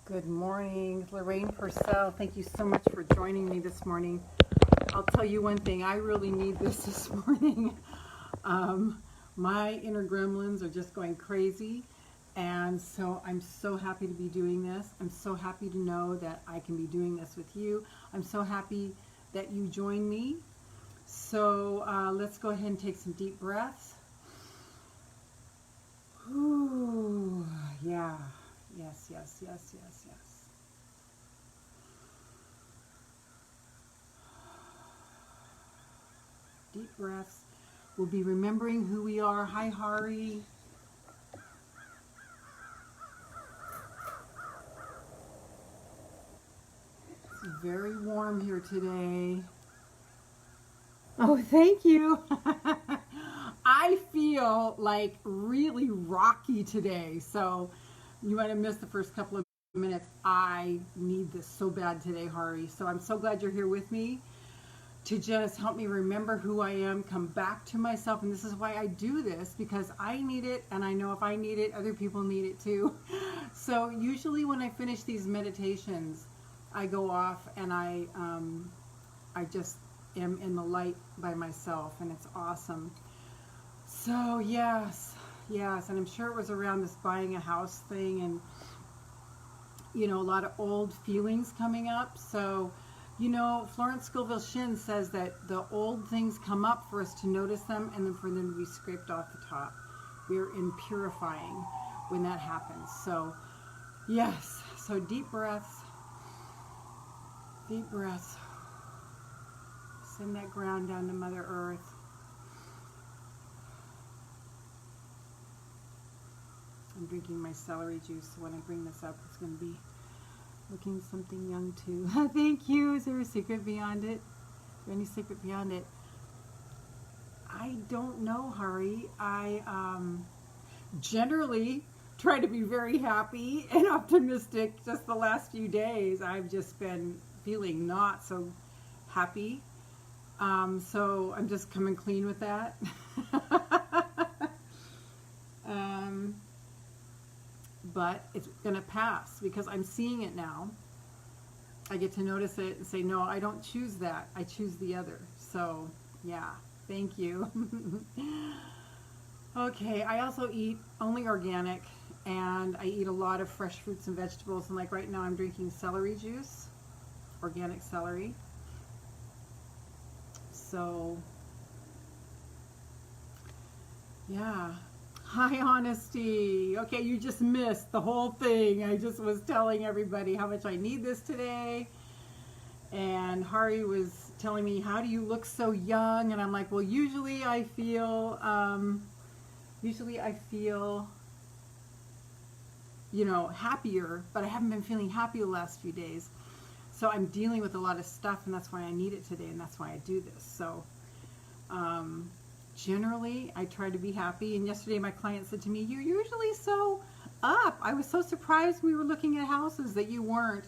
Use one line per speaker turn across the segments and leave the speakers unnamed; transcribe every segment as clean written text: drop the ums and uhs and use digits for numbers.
Good morning, Lorraine Pursell. Thank you so much for joining me this morning. I'll tell you one thing, I really need this morning. My inner gremlins are just going crazy, and so I'm so happy to be doing this. I'm so happy to know that I can be doing this with you. I'm so happy that you join me. So let's go ahead and take some deep breaths. Ooh, yeah. Yes, yes, yes, yes, yes. Deep breaths. We'll be remembering who we are. Hi, Hari. It's very warm here today. Oh, thank you. I feel like really rocky today, so you might have missed the first couple of minutes. I need this so bad today, Hari. So I'm so glad you're here with me to just help me remember who I am, come back to myself. And this is why I do this, because I need it, and I know if I need it, other people need it too. So usually when I finish these meditations, I go off and I just am in the light by myself, and it's awesome. So yes, and I'm sure it was around this buying a house thing, and a lot of old feelings coming up. So Florence Scovel Shinn says that the old things come up for us to notice them, and then for them to be scraped off the top. We're in purifying when that happens. So yes, so deep breaths, deep breaths. Send that ground down to Mother Earth. I'm drinking my celery juice, so when I bring this up, it's going to be looking something young too. Thank you. Is there a secret beyond it? Is there any secret beyond it? I don't know, Hari. I generally try to be very happy and optimistic. Just the last few days, I've just been feeling not so happy. So I'm just coming clean with that. But it's going to pass because I'm seeing it now. I get to notice it and say, no, I don't choose that. I choose the other. So, yeah, thank you. Okay, I also eat only organic, and I eat a lot of fresh fruits and vegetables. And like right now, I'm drinking celery juice, organic celery. So, yeah. Hi, Honesty. Okay, you just missed the whole thing. I just was telling everybody how much I need this today. And Hari was telling me, how do you look so young? And I'm like, well, usually I feel, happier, but I haven't been feeling happy the last few days. So I'm dealing with a lot of stuff, and that's why I need it today, and that's why I do this. So, generally, I try to be happy. And yesterday my client said to me, you're usually so up. I was so surprised we were looking at houses that you weren't.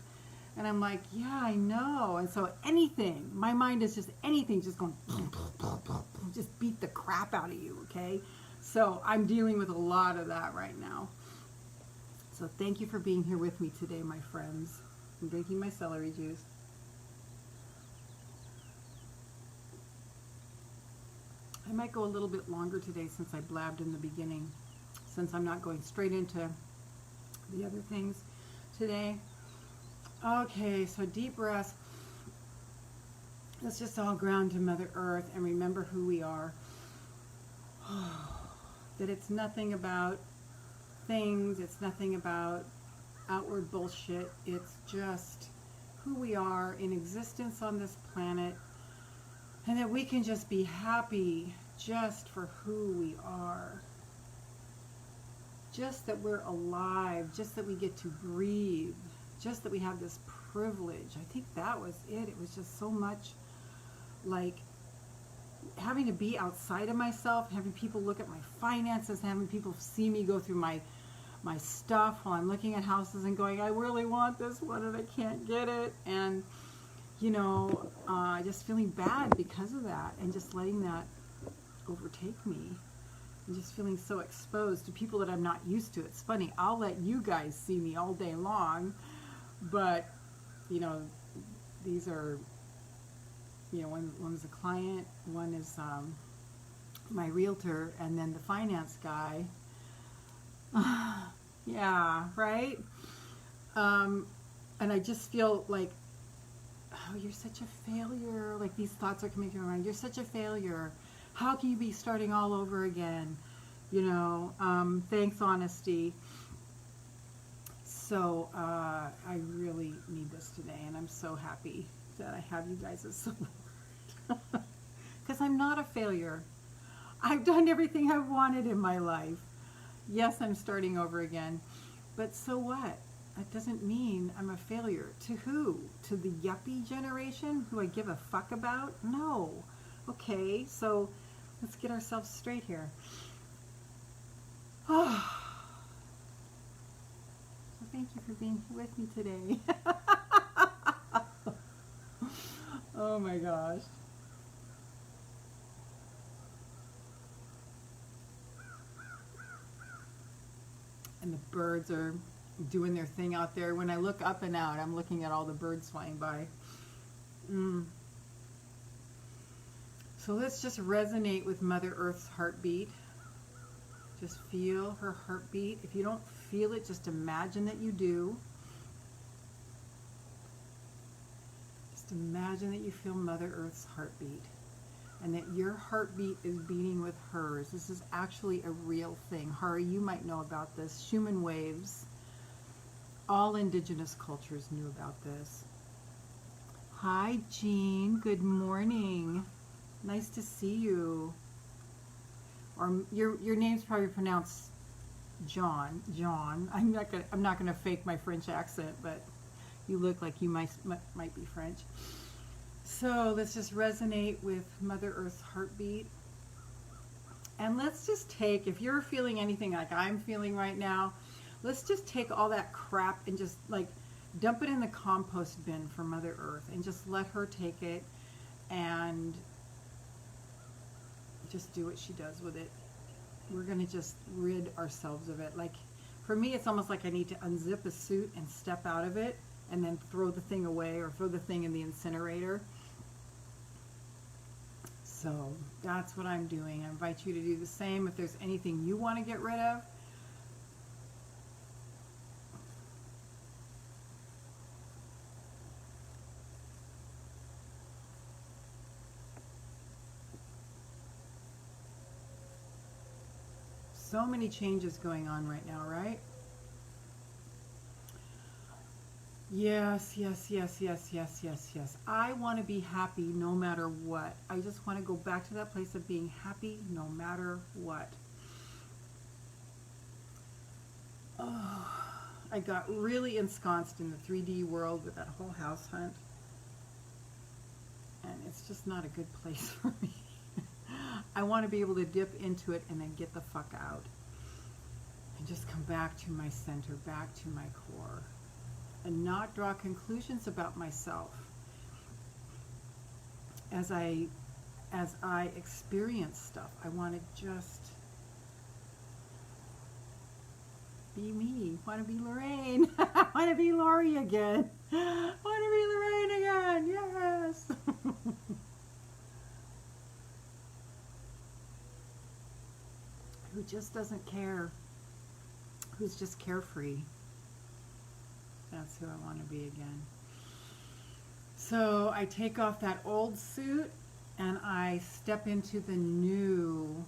And I'm like, yeah, I know. And so anything, my mind is just anything just going, just beat the crap out of you, okay? So I'm dealing with a lot of that right now. So thank you for being here with me today, my friends. I'm drinking my celery juice. I might go a little bit longer today since I blabbed in the beginning, since I'm not going straight into the other things today. Okay, so deep breaths. Let's just all ground to Mother Earth and remember who we are. That it's nothing about things, it's nothing about outward bullshit. It's just who we are in existence on this planet. And that we can just be happy just for who we are. Just that we're alive. Just that we get to breathe. Just that we have this privilege. I think that was it. It was just so much like having to be outside of myself, having people look at my finances, having people see me go through my stuff while I'm looking at houses and going, I really want this one and I can't get it. And just feeling bad because of that, and just letting that overtake me, and just feeling so exposed to people that I'm not used to. It's funny, I'll let you guys see me all day long, But, you know, these are, you know, one's a client, one is my realtor, and then the finance guy. Yeah, right? And I just feel like, oh, you're such a failure. Like these thoughts are coming to my mind. You're such a failure. How can you be starting all over again? You know, thanks, honesty. So I really need this today, and I'm so happy that I have you guys as support. Because I'm not a failure. I've done everything I've wanted in my life. Yes, I'm starting over again. But so what? That doesn't mean I'm a failure. To who? To the yuppie generation who I give a fuck about? No. Okay, so let's get ourselves straight here. Oh. So thank you for being here with me today. Oh my gosh. And the birds are doing their thing out there. When I look up and out, I'm looking at all the birds flying by. So let's just resonate with Mother Earth's heartbeat. Just feel her heartbeat. If you don't feel it, just imagine that you do. Just imagine that you feel Mother Earth's heartbeat, and that your heartbeat is beating with hers. This is actually a real thing. Hari, you might know about this. Schumann waves. All indigenous cultures knew about this. Hi, Jean. Good morning. Nice to see you. Or your name's probably pronounced John. John. I'm not gonna fake my French accent, but you look like you might be French. So let's just resonate with Mother Earth's heartbeat. And let's just take, if you're feeling anything like I'm feeling right now, let's just take all that crap and just like dump it in the compost bin for Mother Earth and just let her take it and just do what she does with it. We're going to just rid ourselves of it. Like for me, it's almost like I need to unzip a suit and step out of it and then throw the thing away or throw the thing in the incinerator. So that's what I'm doing. I invite you to do the same. If there's anything you want to get rid of, so many changes going on right now, right? Yes, yes, yes, yes, yes, yes, yes. I want to be happy no matter what. I just want to go back to that place of being happy no matter what. Oh, I got really ensconced in the 3D world with that whole house hunt. And it's just not a good place for me. I want to be able to dip into it and then get the fuck out. And just come back to my center, back to my core. And not draw conclusions about myself as I experience stuff. I want to just be me. I want to be Lorraine. I want to be Lori again. I want to be Lorraine again. Yes. Who just doesn't care. Who's just carefree. That's who I want to be again. So I take off that old suit and I step into the new,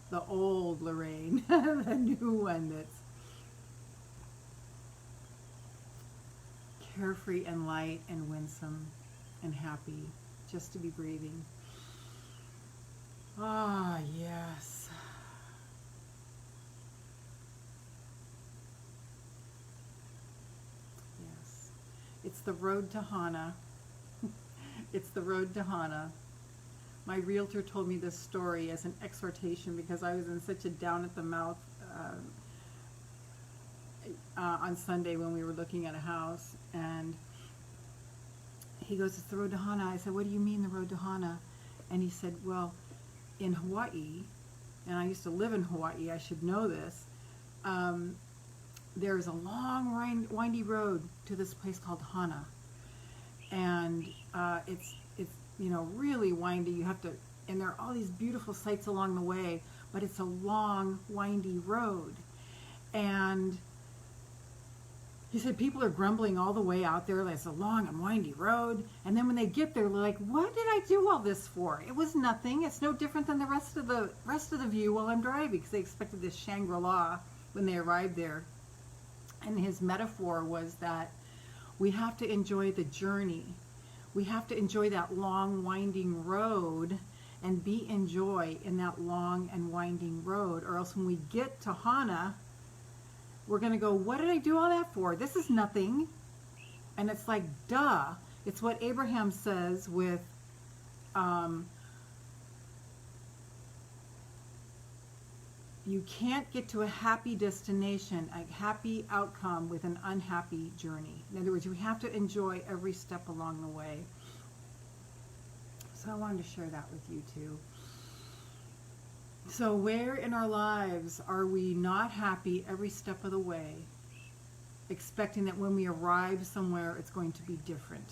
the old Lorraine, the new one that's carefree and light and winsome and happy just to be breathing. Ah, yes. It's the road to Hana. It's the road to Hana. My realtor told me this story as an exhortation because I was in such a down at the mouth on Sunday when we were looking at a house. And he goes, it's the road to Hana. I said, what do you mean the road to Hana? And he said, well, in Hawaii, and I used to live in Hawaii, I should know this, there's a long windy road to this place called Hana, and it's really windy. You have to, and there are all these beautiful sights along the way, but it's a long windy road. And he said people are grumbling all the way out there. It's a long and windy road, and then when they get there, they're like, "What did I do all this for? It was nothing. It's no different than the rest of the view while I'm driving," because they expected this Shangri-La when they arrived there. And his metaphor was that we have to enjoy the journey. We have to enjoy that long, winding road and be in joy in that long and winding road. Or else when we get to Hana, we're going to go, what did I do all that for? This is nothing. And it's like, duh. It's what Abraham says with, you can't get to a happy destination, a happy outcome with an unhappy journey. In other words, we have to enjoy every step along the way. So I wanted to share that with you too. So where in our lives are we not happy every step of the way, expecting that when we arrive somewhere it's going to be different?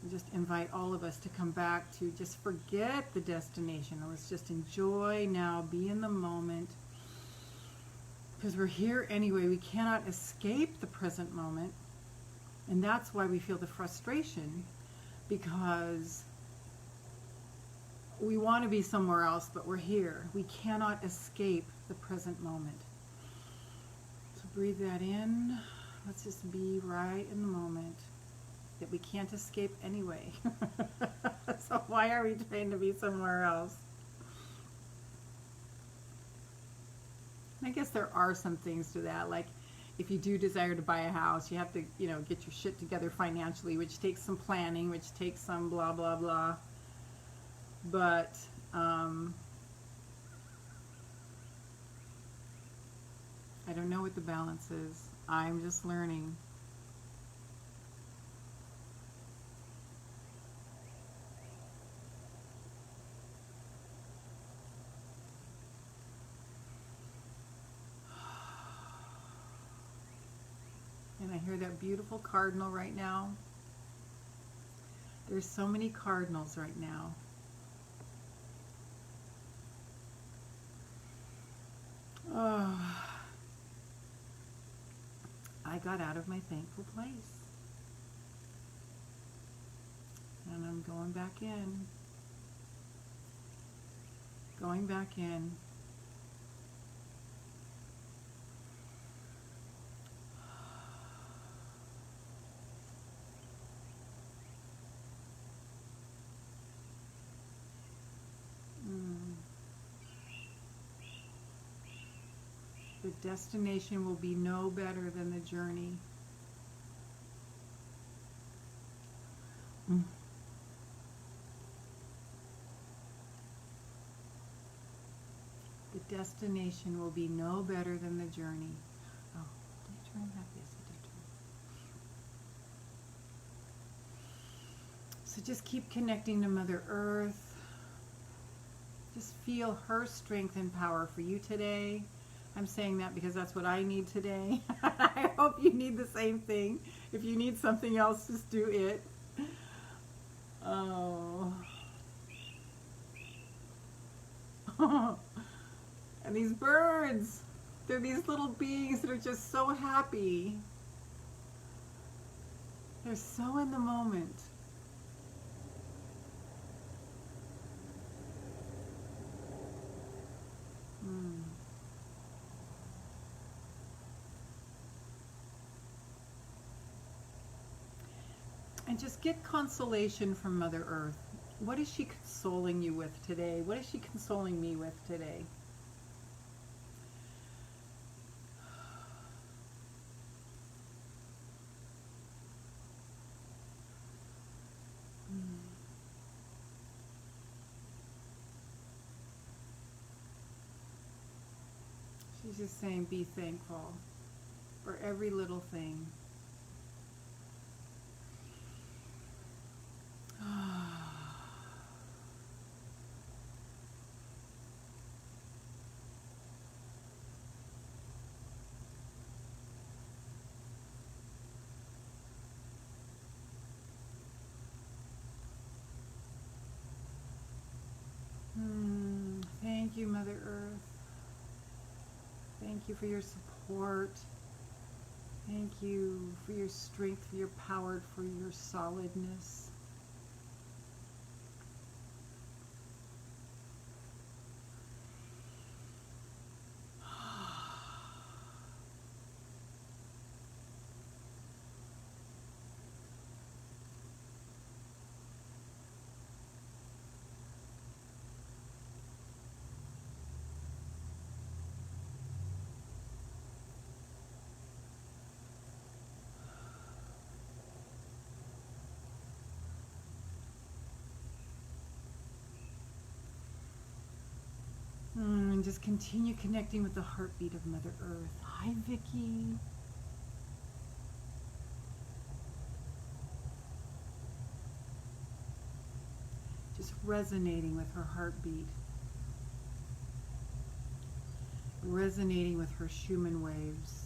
I just invite all of us to come back to just forget the destination. Let's just enjoy now, be in the moment. Because we're here anyway, we cannot escape the present moment. And that's why we feel the frustration, because we want to be somewhere else, but we're here. We cannot escape the present moment. So breathe that in. Let's just be right in the moment that we can't escape anyway. So why are we trying to be somewhere else? I guess there are some things to that, like if you do desire to buy a house, you have to, get your shit together financially, which takes some planning, which takes some blah, blah, blah. But, I don't know what the balance is. I'm just learning. And I hear that beautiful cardinal right now. There's so many cardinals right now. Oh, I got out of my thankful place. And I'm going back in. Going back in. The destination will be no better than the journey. The destination will be no better than the journey. Oh, did I turn that? Yes, I did turn. So just keep connecting to Mother Earth. Just feel her strength and power for you today. I'm saying that because that's what I need today. I hope you need the same thing. If you need something else, just do it. Oh. And these birds, they're these little beings that are just so happy. They're so in the moment. And just get consolation from Mother Earth. What is she consoling you with today? What is she consoling me with today? She's just saying, be thankful for every little thing. Thank you, Mother Earth. Thank you for your support. Thank you for your strength, for your power, for your solidness. And just continue connecting with the heartbeat of Mother Earth. Hi, Vicky. Just resonating with her heartbeat. Resonating with her Schumann waves.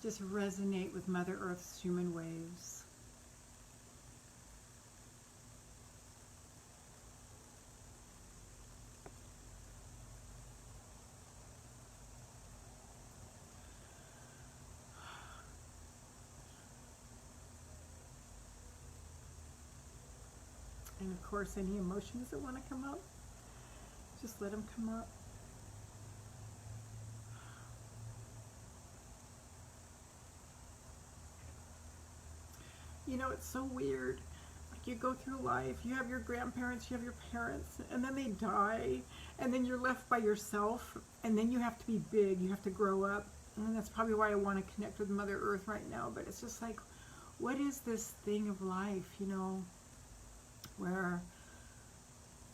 Just resonate with Mother Earth's Schumann waves. And of course, any emotions that want to come up, just let them come up. You know, it's so weird. Like, you go through life, you have your grandparents, you have your parents, and then they die, and then you're left by yourself, and then you have to be big, you have to grow up. And that's probably why I want to connect with Mother Earth right now. But it's just like, what is this thing of life, you know, where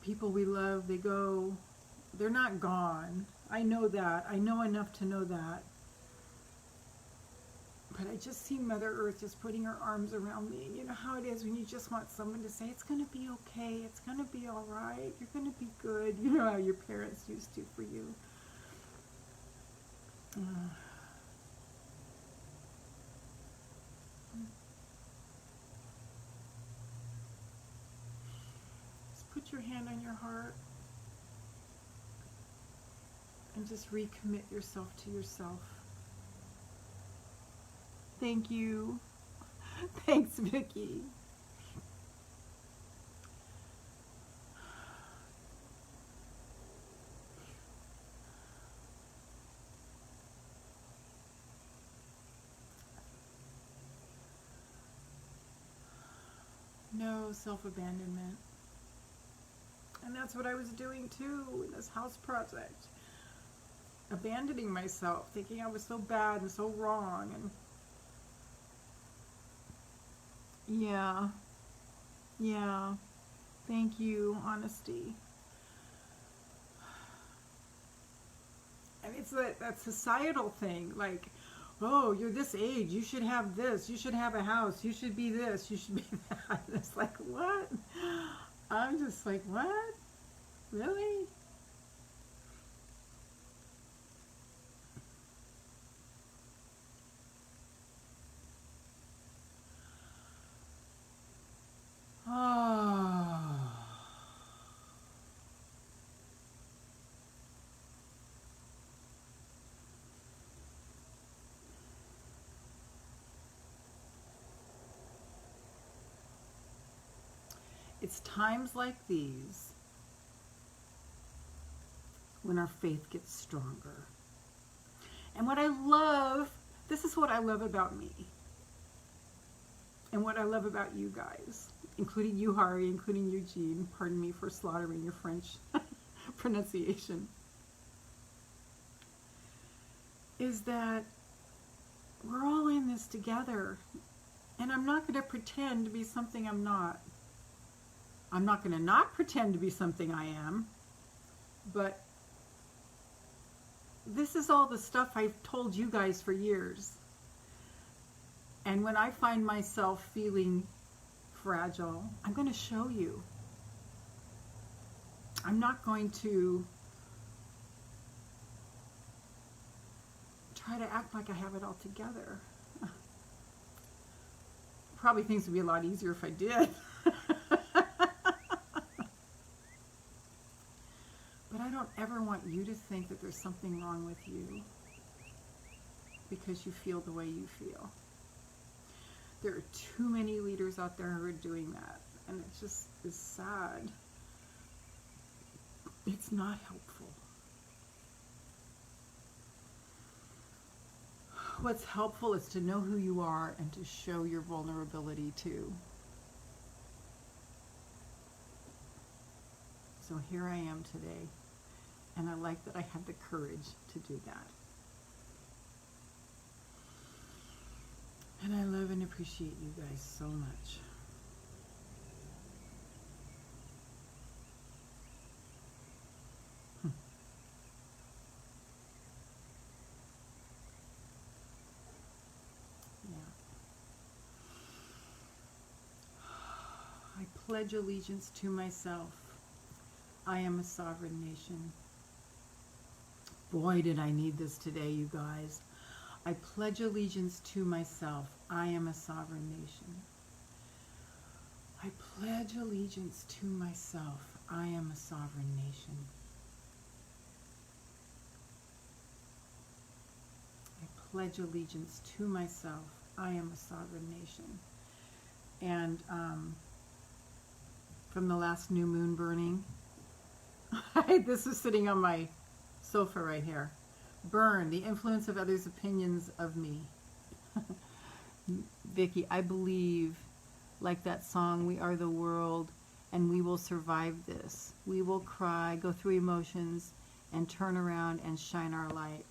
people we love, they go, they're not gone. I know that. I know enough to know that. But I just see Mother Earth just putting her arms around me. You know how it is when you just want someone to say, it's going to be okay. It's going to be all right. You're going to be good. You know how your parents used to for you. Just put your hand on your heart and just recommit yourself to yourself. Thank you. Thanks, Vicky. No self-abandonment. And that's what I was doing too in this house project. Abandoning myself, thinking I was so bad and so wrong. And yeah, thank you, honesty. And it's that societal thing, like, oh, you're this age, you should have this, you should have a house, you should be this, you should be that. And it's like, what? I'm just like, what? Really? Oh. It's times like these when our faith gets stronger. And what I love, this is what I love about me. And what I love about you guys, including you, Hari, including Eugene, pardon me for slaughtering your French pronunciation, is that we're all in this together. And I'm not going to pretend to be something I'm not. I'm not going to not pretend to be something I am. But this is all the stuff I've told you guys for years. And when I find myself feeling fragile, I'm going to show you. I'm not going to try to act like I have it all together. Probably things would be a lot easier if I did. But I don't ever want you to think that there's something wrong with you because you feel the way you feel. There are too many leaders out there who are doing that, and it just is sad. It's not helpful. What's helpful is to know who you are and to show your vulnerability too. So here I am today, and I like that I have the courage to do that. And I love and appreciate you guys so much. I pledge allegiance to myself. I am a sovereign nation. Boy, did I need this today, you guys. I pledge allegiance to myself. I am a sovereign nation. I pledge allegiance to myself. I am a sovereign nation. I pledge allegiance to myself. I am a sovereign nation. And from the last new moon burning, this is sitting on my sofa right here. Burn, the influence of others' opinions of me. Vicky, I believe, like that song, we are the world and we will survive this. We will cry, go through emotions, and turn around and shine our light.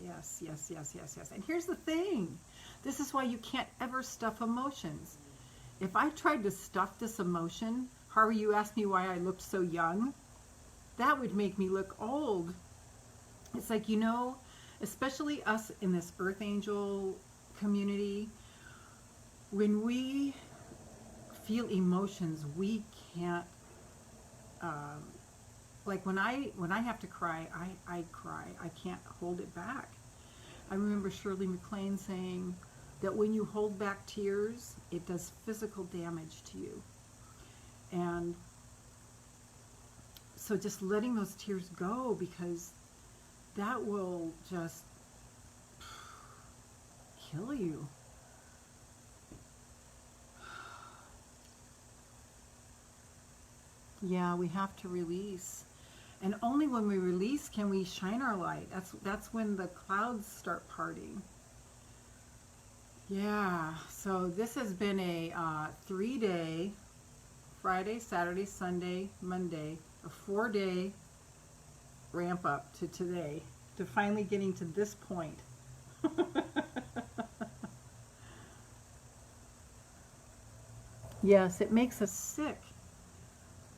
Yes, yes, yes, yes, yes. And here's the thing. This is why you can't ever stuff emotions. If I tried to stuff this emotion, Harvey, you asked me why I looked so young. That would make me look old. It's like, you know, especially us in this Earth Angel community, when we feel emotions, we can't, like when I have to cry, I cry. I can't hold it back. I remember Shirley MacLaine saying that when you hold back tears, it does physical damage to you. And so just letting those tears go, because that will just kill you. Yeah, we have to release. And only when we release can we shine our light. That's when the clouds start parting. Yeah, so this has been a 3-day, Friday, Saturday, Sunday, Monday, a 4-day ramp up to today, to finally getting to this point. Yes, it makes us sick.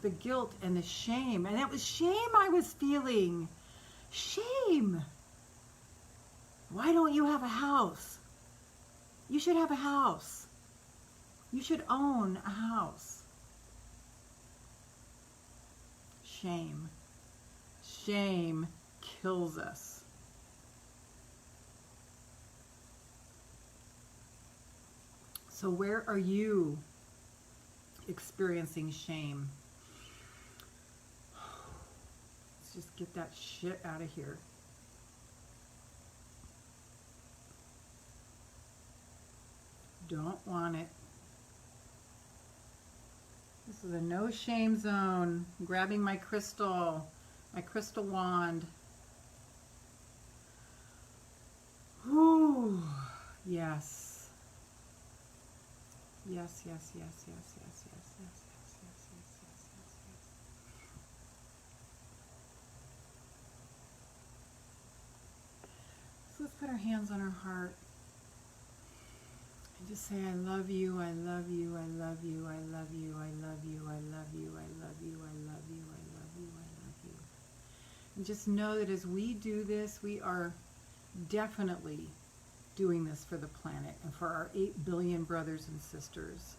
The guilt and the shame. And that was shame I was feeling. Shame. Why don't you have a house? You should have a house. You should own a house. Shame. Shame kills us. So where are you experiencing shame? Let's just get that shit out of here. Don't want it. This is a no shame zone. I'm grabbing my crystal wand. Whew. Yes. Yes, yes, yes, yes, yes, yes, yes, yes, yes, yes, yes, yes, yes. So let's put our hands on our heart. And just say, I love you, I love you, I love you, I love you, I love you, I love you, I love you, I love you, I love you, I love you. And just know that as we do this, we are definitely doing this for the planet and for our 8 billion brothers and sisters.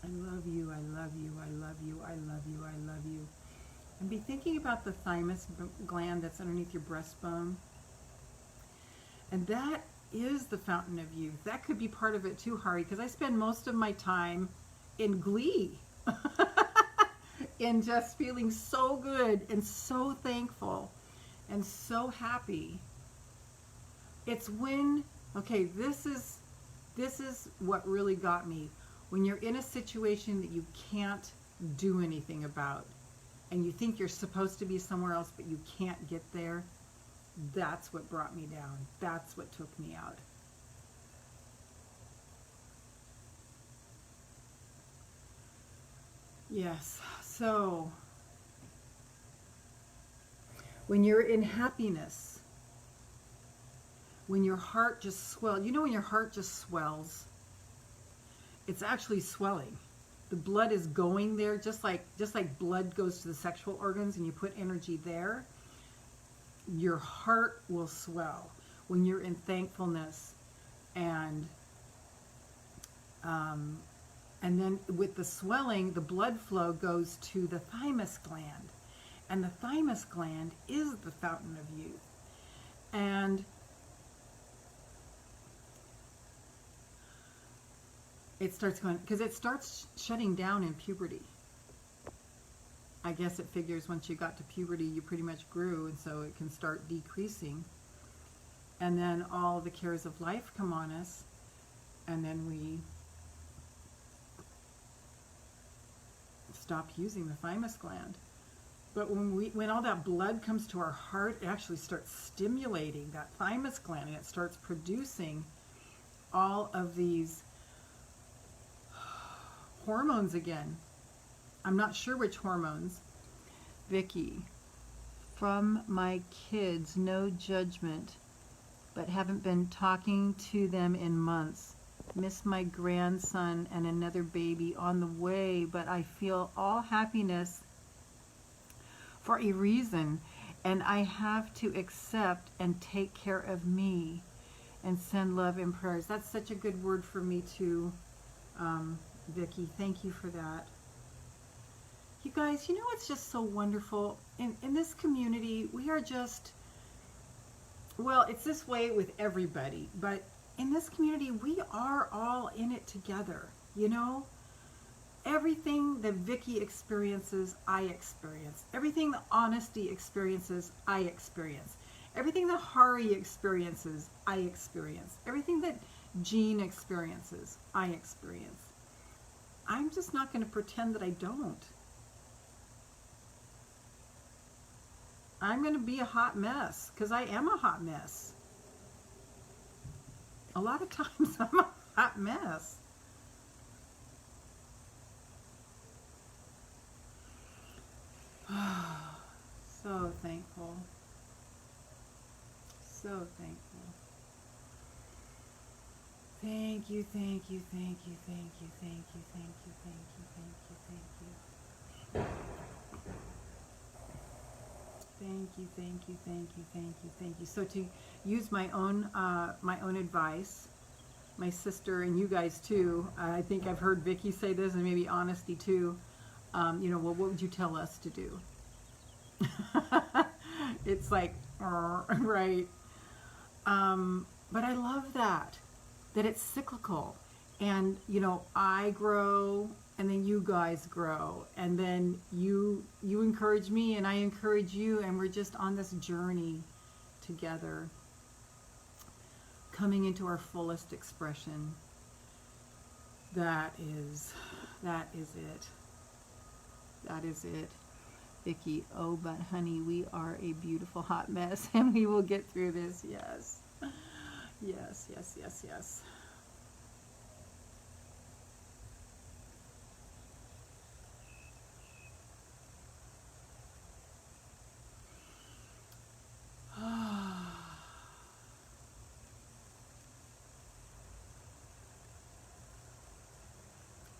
I love you, I love you, I love you, I love you, I love you. And be thinking about the thymus gland that's underneath your breastbone. And that is the fountain of youth. That could be part of it too, Hari, because I spend most of my time in glee. In just feeling so good and so thankful and so happy. It's when, okay, this is what really got me. When you're in a situation that you can't do anything about and you think you're supposed to be somewhere else but you can't get there, that's what brought me down. That's what took me out. Yes, so when you're in happiness, when your heart just swells, you know when your heart just swells, it's actually swelling. The blood is going there, just like blood goes to the sexual organs and you put energy there, your heart will swell when you're in thankfulness. And then with the swelling, the blood flow goes to the thymus gland. And the thymus gland is the fountain of youth. And it starts going, because it starts shutting down in puberty. I guess it figures once you got to puberty, you pretty much grew, and so it can start decreasing. And then all the cares of life come on us, and then we stop using the thymus gland. But when all that blood comes to our heart, it actually starts stimulating that thymus gland, and it starts producing all of these hormones again. I'm not sure which hormones. Vicky, from my kids, no judgment, but haven't been talking to them in months. Miss my grandson and another baby on the way, but I feel all happiness for a reason, and I have to accept and take care of me and send love and prayers. That's such a good word for me too, Vicky. Thank you for that. You guys, you know what's just so wonderful? In this community, we are just, well, it's this way with everybody, but in this community, we are all in it together, you know? Everything that Vicky experiences, I experience. Everything that Honesty experiences, I experience. Everything that Hari experiences, I experience. Everything that Jean experiences, I experience. I'm just not going to pretend that I don't. I'm going to be a hot mess, because I am a hot mess. A lot of times I'm a hot mess. So thankful. So thankful. Thank you, thank you, thank you, thank you, thank you, thank you, thank you, thank you, thank you. Thank you, thank you, thank you, thank you, thank you. So to use my own advice, my sister and you guys too, I think I've heard Vicky say this, and maybe Honesty too, you know, well, what would you tell us to do? It's like, right. But I love that it's cyclical. And, you know, I grow, and then you guys grow, and then you encourage me, and I encourage you, and we're just on this journey together, coming into our fullest expression. That is it. That is it. Vicky, oh, but honey, we are a beautiful hot mess, and we will get through this. Yes. Yes, yes, yes, yes.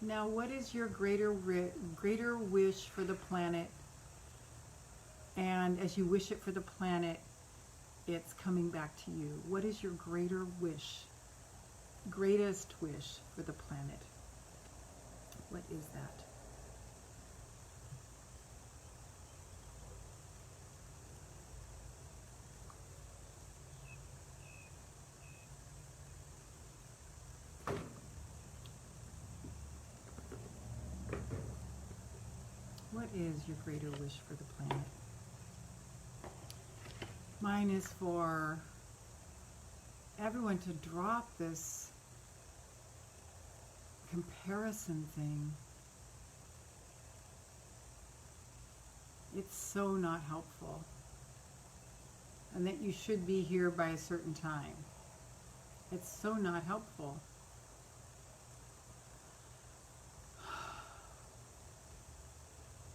Now, what is your greater wish for the planet? And as you wish it for the planet, it's coming back to you. What is your greater wish? Greatest wish for the planet? What is that? What is your greater wish for the planet? Mine is for everyone to drop this comparison thing. It's so not helpful. And that you should be here by a certain time. It's so not helpful.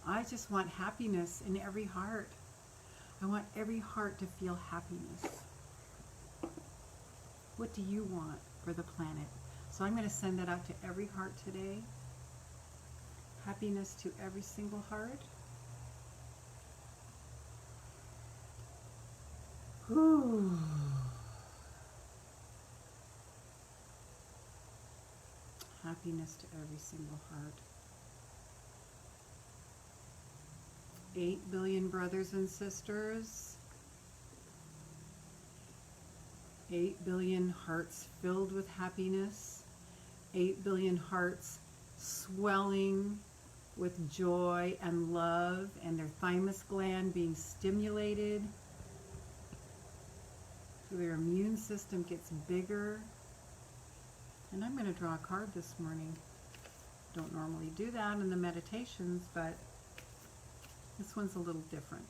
I just want happiness in every heart. I want every heart to feel happiness. What do you want for the planet? So I'm going to send that out to every heart today. Happiness to every single heart. Whew. Happiness to every single heart. 8 billion brothers and sisters. 8 billion hearts filled with happiness. 8 billion hearts swelling with joy and love, and their thymus gland being stimulated. So their immune system gets bigger. And I'm going to draw a card this morning. Don't normally do that in the meditations, but this one's a little different.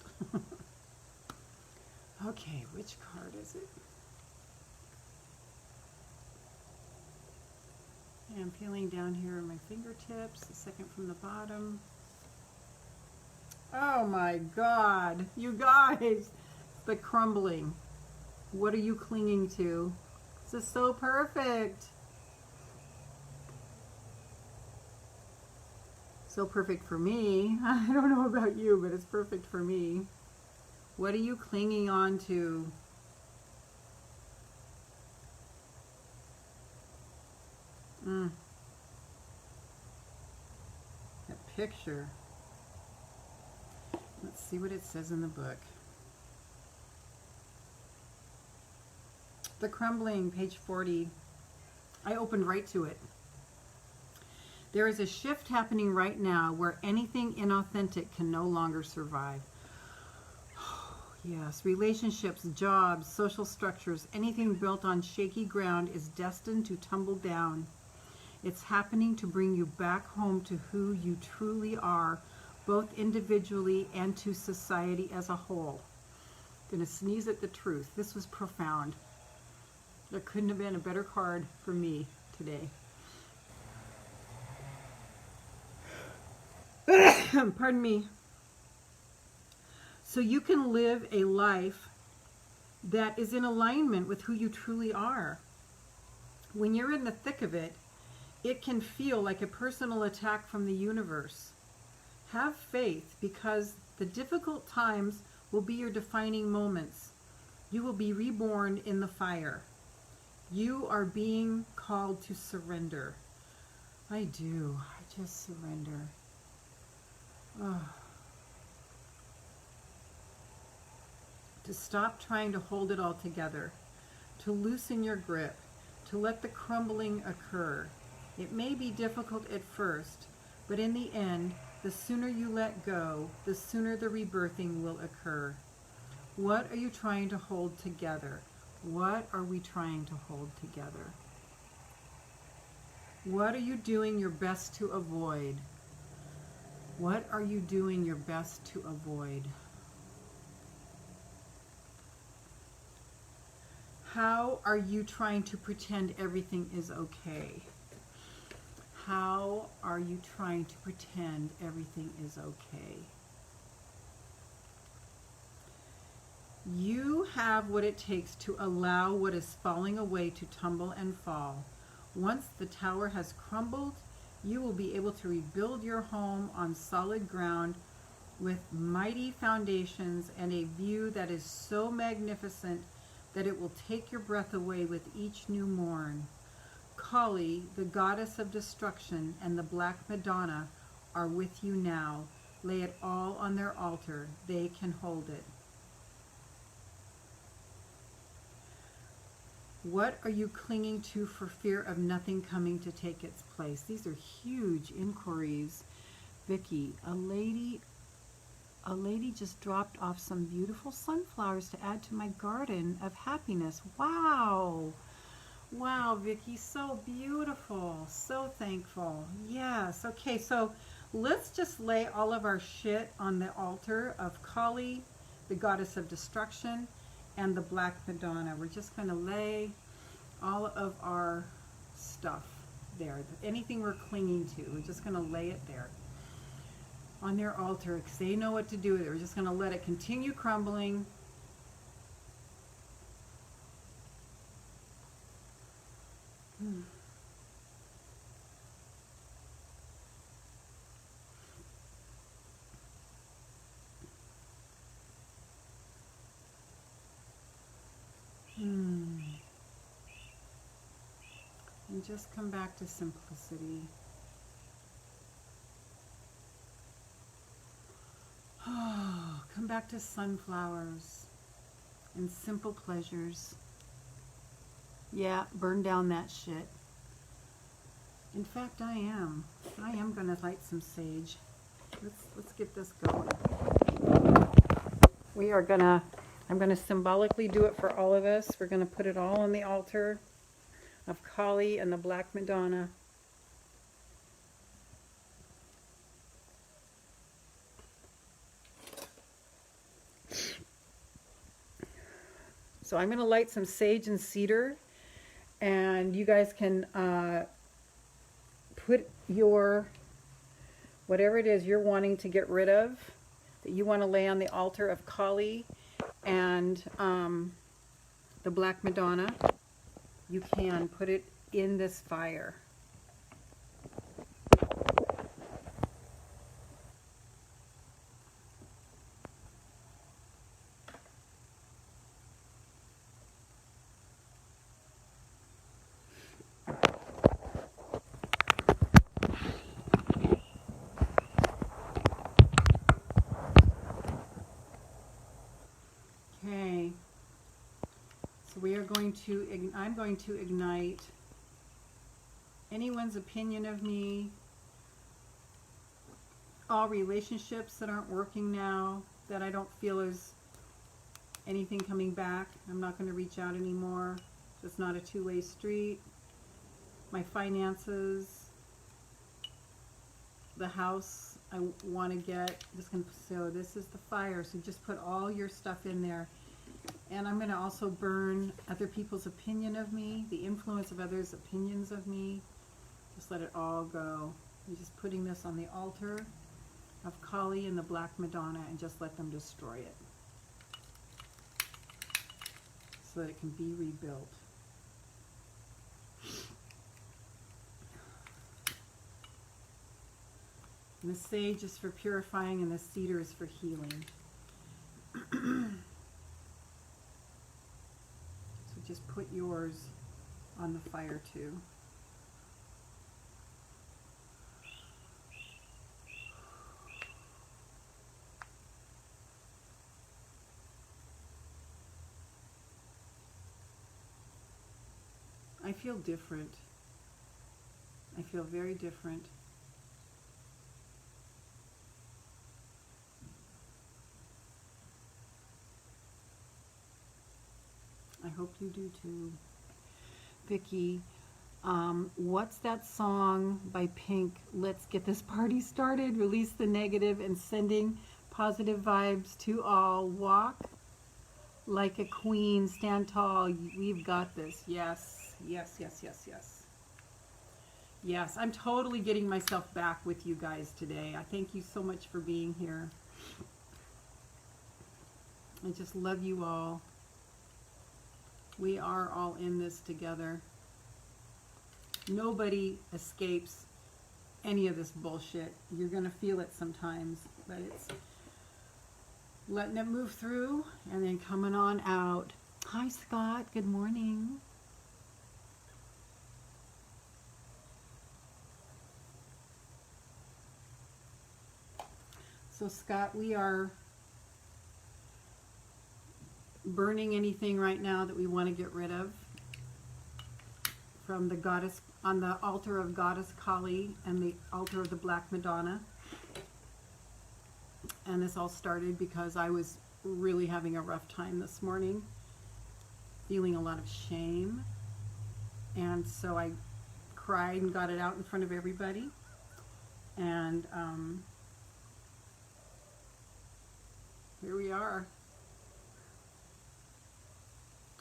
Okay, which card is it? And I'm feeling down here in my fingertips, the second from the bottom. Oh my God, you guys, the crumbling. What are you clinging to? This is so perfect. So perfect for me. I don't know about you, but it's perfect for me. What are you clinging on to? That picture. Let's see what it says in the book. The Crumbling, page 40. I opened right to it. There is a shift happening right now where anything inauthentic can no longer survive. Yes, relationships, jobs, social structures, anything built on shaky ground is destined to tumble down. It's happening to bring you back home to who you truly are, both individually and to society as a whole. I'm going to sneeze at the truth. This was profound. There couldn't have been a better card for me today. Pardon me. So you can live a life that is in alignment with who you truly are. When you're in the thick of it, it can feel like a personal attack from the universe. Have faith, because the difficult times will be your defining moments. You will be reborn in the fire. You are being called to surrender. I do. I just surrender. Oh. To stop trying to hold it all together, to loosen your grip, to let the crumbling occur. It may be difficult at first, but in the end, the sooner you let go, the sooner the rebirthing will occur. What are you trying to hold together? What are we trying to hold together? What are you doing your best to avoid? What are you doing your best to avoid? How are you trying to pretend everything is okay? How are you trying to pretend everything is okay? You have what it takes to allow what is falling away to tumble and fall. Once the tower has crumbled, You will be able to rebuild your home on solid ground with mighty foundations and a view that is so magnificent that it will take your breath away with each new morn. Kali, the goddess of destruction, and the Black Madonna are with you now. Lay it all on their altar. They can hold it. What are you clinging to for fear of nothing coming to take its place? These are huge inquiries. Vicky, a lady just dropped off some beautiful sunflowers to add to my garden of happiness. Wow. Wow, Vicky, so beautiful. So thankful. Yes. Okay, so let's just lay all of our shit on the altar of Kali, the goddess of destruction, and the Black Madonna. We're just going to lay all of our stuff there. Anything we're clinging to, we're just going to lay it there on their altar because they know what to do with it. We're just going to let it continue crumbling. And just come back to simplicity. Oh, come back to sunflowers and simple pleasures. Yeah, burn down that shit. In fact, I am gonna light some sage. Let's get this going. I'm gonna symbolically do it for all of us. We're gonna put it all on the altar of Kali and the Black Madonna. So I'm going to light some sage and cedar, and you guys can put your, whatever it is you're wanting to get rid of, that you want to lay on the altar of Kali and the Black Madonna. You can put it in this fire. Okay, so I'm going to ignite anyone's opinion of me, all relationships that aren't working now, that I don't feel is anything coming back. I'm not going to reach out anymore. It's not a two-way street. My finances, the house I want to get. So this is the fire. So just put all your stuff in there. And I'm going to also burn other people's opinion of me, the influence of others' opinions of me. Just let it all go. I'm just putting this on the altar of Kali and the Black Madonna and just let them destroy it so that it can be rebuilt. And the sage is for purifying and the cedar is for healing. So just put yours on the fire too. I feel different. I feel very different. I hope you do too. Vicky, what's that song by Pink? Let's get this party started. Release the negative and sending positive vibes to all. Walk like a queen. Stand tall. We've got this. Yes. Yes, yes, yes, yes. Yes, I'm totally getting myself back with you guys today. I thank you so much for being here. I just love you all. We are all in this together. Nobody escapes any of this bullshit. You're going to feel it sometimes, but it's letting it move through and then coming on out. Hi, Scott. Good morning. So, Scott, we are burning anything right now that we want to get rid of from the goddess, on the altar of Goddess Kali and the altar of the Black Madonna. And this all started because I was really having a rough time this morning, feeling a lot of shame. And so I cried and got it out in front of everybody. And here we are.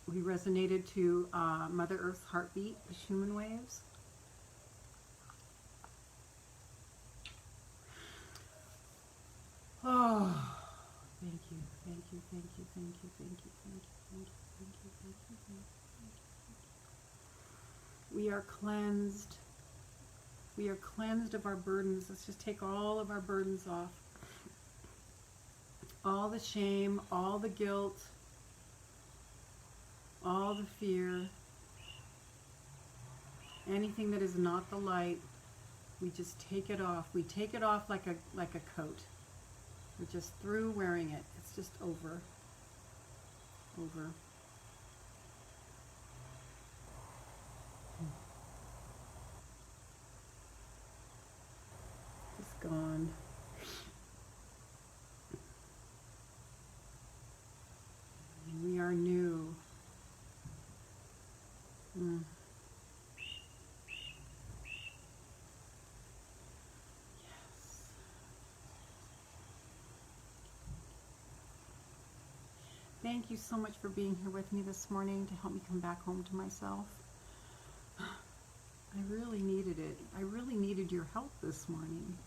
We resonated to Mother Earth's heartbeat, the Schumann waves. Oh, thank you, thank you, thank you, thank you, thank you, thank you, thank you, thank you, thank you, thank you. We are cleansed. We are cleansed of our burdens. Let's just take all of our burdens off. All the shame, all the guilt, all the fear, anything that is not the light, we just take it off. We take it off like a coat. We're just through wearing it. It's just over. Over. It's gone. And we are new. Thank you so much for being here with me this morning to help me come back home to myself. I really needed it. I really needed your help this morning.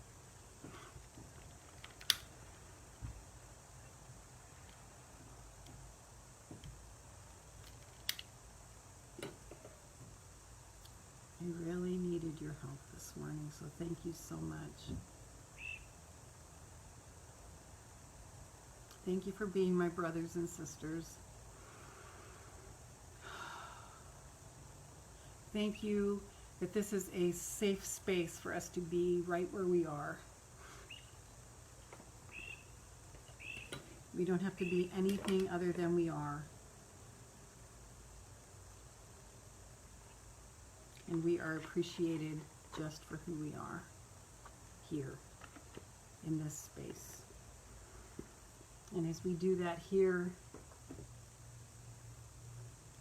I really needed your help this morning, so thank you so much. Thank you for being my brothers and sisters. Thank you that this is a safe space for us to be right where we are. We don't have to be anything other than we are. And we are appreciated just for who we are here in this space. And as we do that here,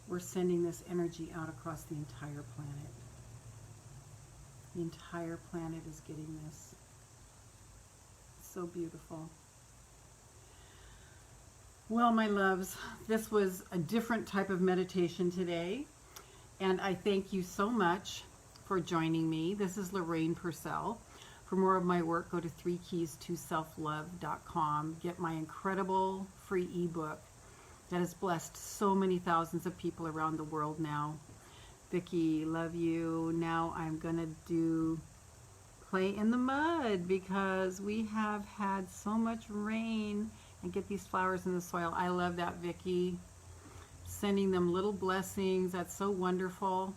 we're sending this energy out across the entire planet. The entire planet is getting this. It's so beautiful. Well, my loves, this was a different type of meditation today. And I thank you so much for joining me. This is Lorraine Pursell. For more of my work, go to 3keys2selflove.com. Get my incredible free ebook that has blessed so many thousands of people around the world now. Vicki, love you. Now I'm going to do play in the mud because we have had so much rain and get these flowers in the soil. I love that, Vicki. Sending them little blessings. That's so wonderful.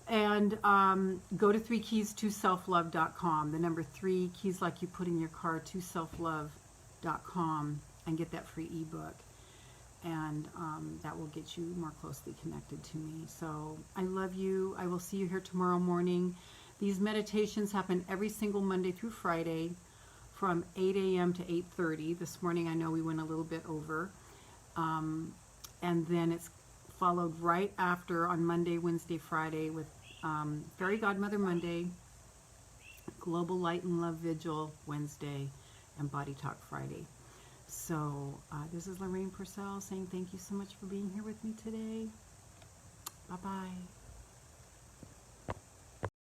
And go to 3keys2selflove.com. The number 3 keys like you put in your car, 2selflove.com, and get that free ebook. And that will get you more closely connected to me. So I love you. I will see you here tomorrow morning. These meditations happen every single Monday through Friday from 8 a.m. to 8:30. This morning I know we went a little bit over. And then it's followed right after on Monday, Wednesday, Friday with Fairy Godmother Monday, Global Light and Love Vigil Wednesday, and Body Talk Friday. So this is Lorraine Pursell saying thank you so much for being here with me today. Bye-bye.